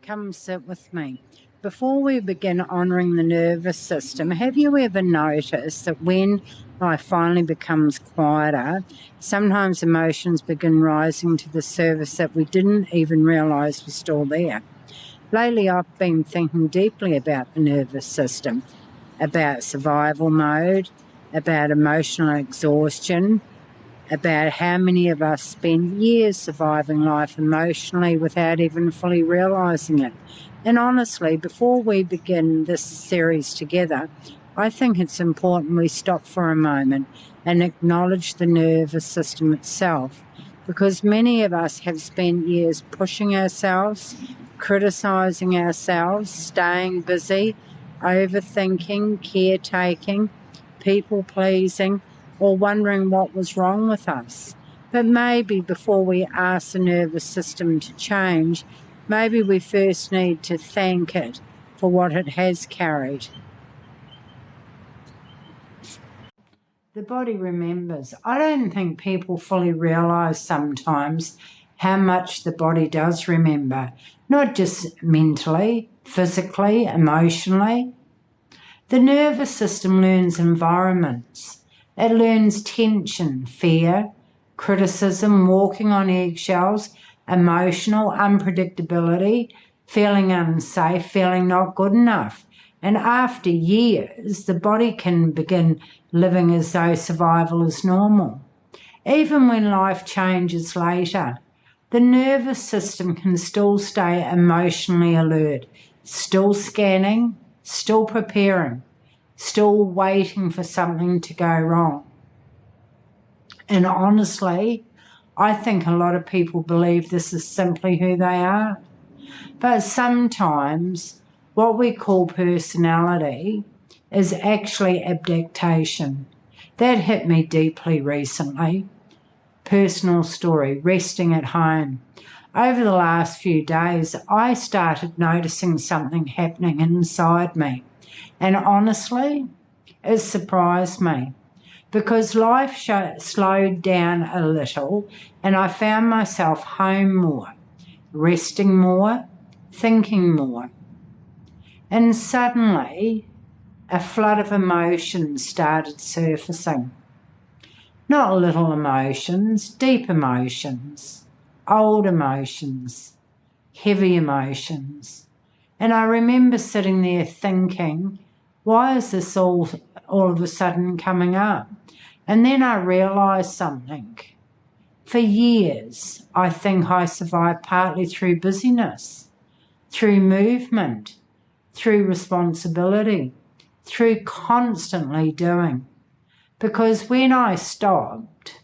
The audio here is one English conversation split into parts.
Come sit with me. Before we begin honouring the nervous system, have you ever noticed that when life finally becomes quieter, sometimes emotions begin rising to the surface that we didn't even realise were still there? Lately, I've been thinking deeply about the nervous system, about survival mode, about emotional exhaustion, about how many of us spend years surviving life emotionally without even fully realising it. And honestly, before we begin this series together, I think it's important we stop for a moment and acknowledge the nervous system itself, because many of us have spent years pushing ourselves, criticising ourselves, staying busy, overthinking, caretaking, people-pleasing, or wondering what was wrong with us. But maybe before we ask the nervous system to change, maybe we first need to thank it for what it has carried. The body remembers. I don't think people fully realise sometimes how much the body does remember, not just mentally, physically, emotionally. The nervous system learns environments. It learns tension, fear, criticism, walking on eggshells, emotional unpredictability, feeling unsafe, feeling not good enough. And after years, the body can begin living as though survival is normal. Even when life changes later, the nervous system can still stay emotionally alert, still scanning, still preparing, still waiting for something to go wrong. And honestly, I think a lot of people believe this is simply who they are. But sometimes what we call personality is actually adaptation. That hit me deeply recently. Personal story, resting at home. Over the last few days, I started noticing something happening inside me. And honestly, it surprised me because life slowed down a little and I found myself home more, resting more, thinking more. And suddenly, a flood of emotions started surfacing. Not little emotions, deep emotions, old emotions, heavy emotions. And I remember sitting there thinking, why is this all of a sudden coming up? And then I realised something. For years, I think I survived partly through busyness, through movement, through responsibility, through constantly doing. Because when I stopped,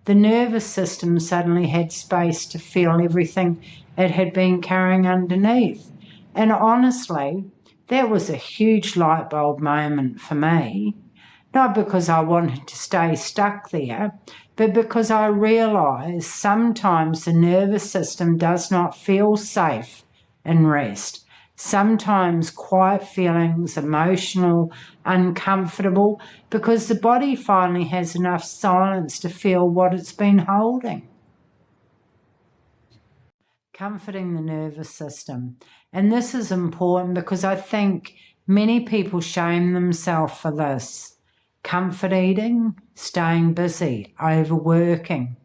the nervous system suddenly had space to feel everything it had been carrying underneath. And honestly, that was a huge light bulb moment for me, not because I wanted to stay stuck there, but because I realised sometimes the nervous system does not feel safe in rest. Sometimes quiet feelings, emotional, uncomfortable, because the body finally has enough silence to feel what it's been holding. Comforting the nervous system. And this is important because I think many people shame themselves for this. Comfort eating, staying busy, overworking,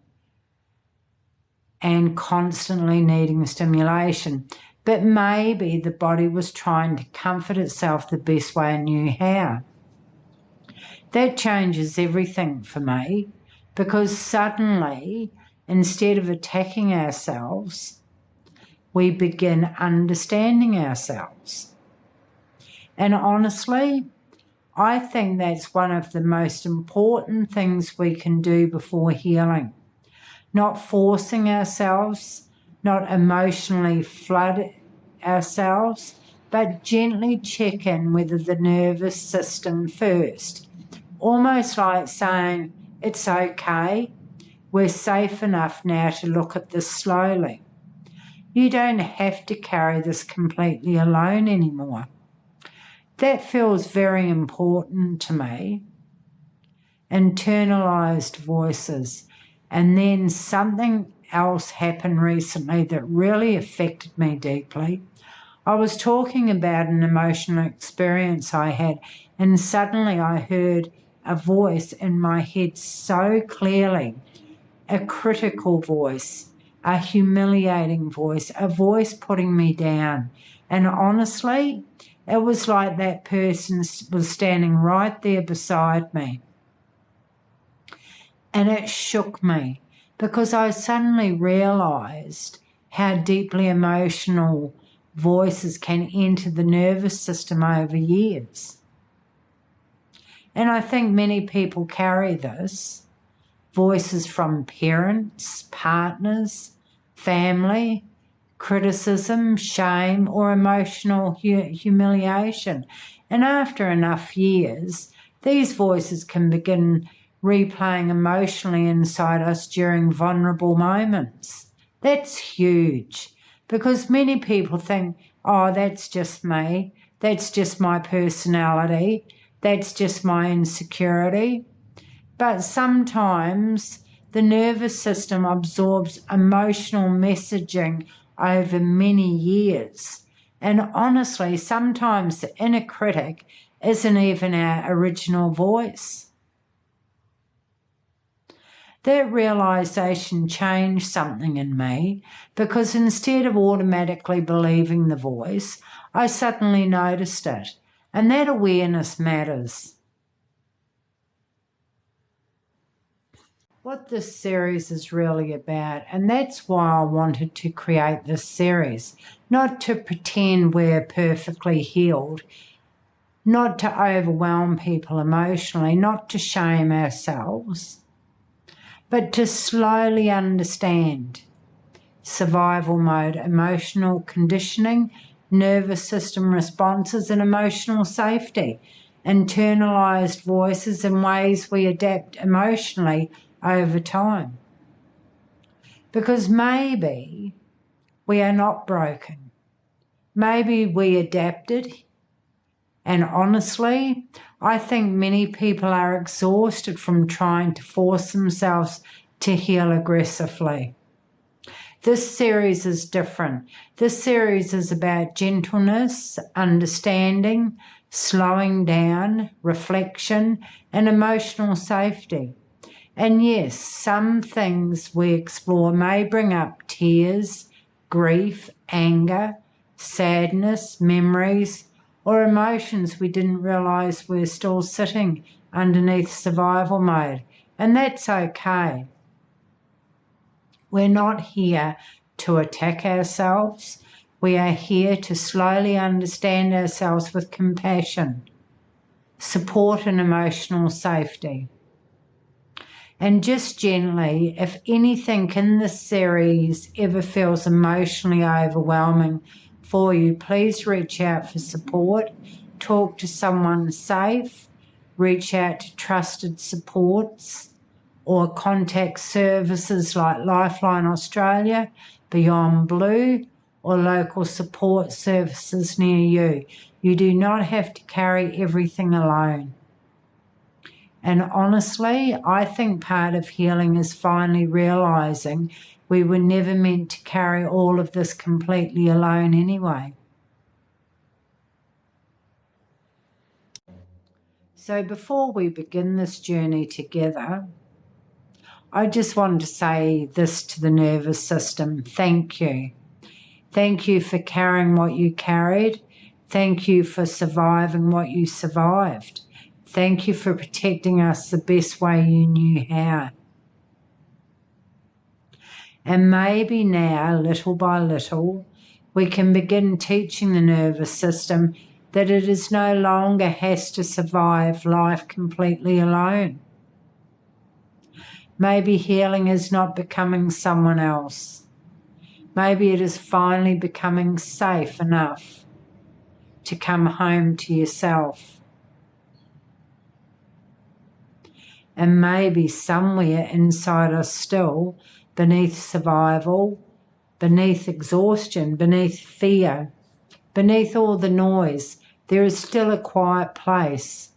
and constantly needing stimulation. But maybe the body was trying to comfort itself the best way it knew how. That changes everything for me because suddenly, instead of attacking ourselves, we begin understanding ourselves. And honestly, I think that's one of the most important things we can do before healing. Not forcing ourselves, not emotionally flood ourselves, but gently check in with the nervous system first. Almost like saying, it's okay, we're safe enough now to look at this slowly. You don't have to carry this completely alone anymore. That feels very important to me. Internalized voices. And then something else happened recently that really affected me deeply. I was talking about an emotional experience I had, and suddenly I heard a voice in my head so clearly, a critical voice, a humiliating voice, a voice putting me down. And honestly, it was like that person was standing right there beside me. And it shook me because I suddenly realised how deeply emotional voices can enter the nervous system over years. And I think many people carry this. Voices from parents, partners, family, criticism, shame, or emotional humiliation. And after enough years, these voices can begin replaying emotionally inside us during vulnerable moments. That's huge because many people think, oh, that's just me, that's just my personality, that's just my insecurity. But sometimes the nervous system absorbs emotional messaging over many years. And honestly, sometimes the inner critic isn't even our original voice. That realisation changed something in me because instead of automatically believing the voice, I suddenly noticed it. And that awareness matters. What this series is really about, and that's why I wanted to create this series, not to pretend we're perfectly healed, not to overwhelm people emotionally, not to shame ourselves, but to slowly understand survival mode, emotional conditioning, nervous system responses, and emotional safety, internalized voices and ways we adapt emotionally over time. Because maybe we are not broken. Maybe we adapted. And honestly, I think many people are exhausted from trying to force themselves to heal aggressively. This series is different. This series is about gentleness, understanding, slowing down, reflection, and emotional safety. And yes, some things we explore may bring up tears, grief, anger, sadness, memories, or emotions we didn't realise were still sitting underneath survival mode. And that's okay. We're not here to attack ourselves. We are here to slowly understand ourselves with compassion, support and emotional safety. And just gently, if anything in this series ever feels emotionally overwhelming for you, please reach out for support, talk to someone safe, reach out to trusted supports, or contact services like Lifeline Australia, Beyond Blue, or local support services near you. You do not have to carry everything alone. And honestly, I think part of healing is finally realising we were never meant to carry all of this completely alone anyway. So before we begin this journey together, I just want to say this to the nervous system. Thank you. Thank you for carrying what you carried. Thank you for surviving what you survived. Thank you for protecting us the best way you knew how. And maybe now, little by little, we can begin teaching the nervous system that it is no longer has to survive life completely alone. Maybe healing is not becoming someone else. Maybe it is finally becoming safe enough to come home to yourself. And maybe somewhere inside us still, beneath survival, beneath exhaustion, beneath fear, beneath all the noise, there is still a quiet place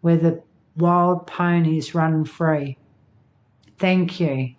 where the wild ponies run free. Thank you.